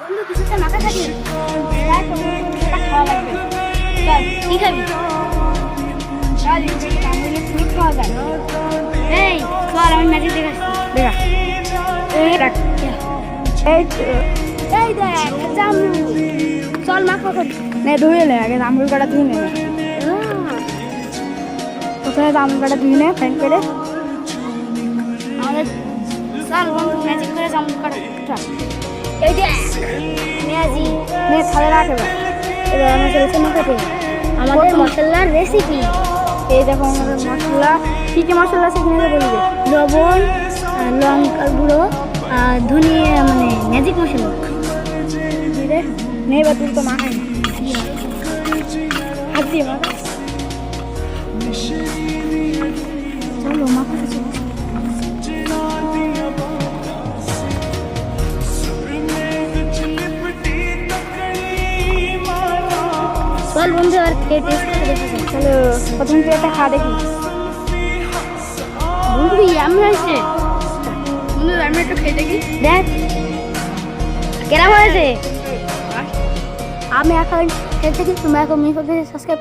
বন্ধু কিছুটা মাথা থাকি তাই তো সেটা খাওয়া লাগবে। চল কি খাবি? চল তাহলে ফ্রুট খাওয়া যায়। এই চল আমি ম্যাজিক দেখাচ্ছি। দেখা এই রাখ এই এই দেখ জামরুল। চল মা খাওয়া নে ধুয়ে নে আগে জামরুল কাটা ধুয়ে নে। প্রথমে জামরুল কাটা ধুয়ে নে ফ্যান করে আমাদের চল বন্ধু ম্যাজিক করে জামরুল কাটা চল। এই দেখ ম্যাজিক নে থালে রাখ এবার আমার চলছে মাখাতে আমাদের মশলার রেসিপি। এই দেখো আমাদের মশলা কী কী মশলা আছে এখানে বলবে। লবণ লঙ্কার গুঁড়ো ধনিয়া মানে ম্যাজিক মশলা নে এবার তুই তো মাখাই হাত দিয়ে মাখা। চলো মাখাতে চলো। চল বন্ধু আর খেয়ে টেস্ট করে দেখি। চলো প্রথম তুই একটা খা দেখি। বন্ধু আমি হয়েছে বন্ধু আমি একটু খেয়ে দেখি। দেখ কেমন হয়েছে। আমি এখন খেয়ে দেখি। তুমি এখন সাবস্ক্রাইব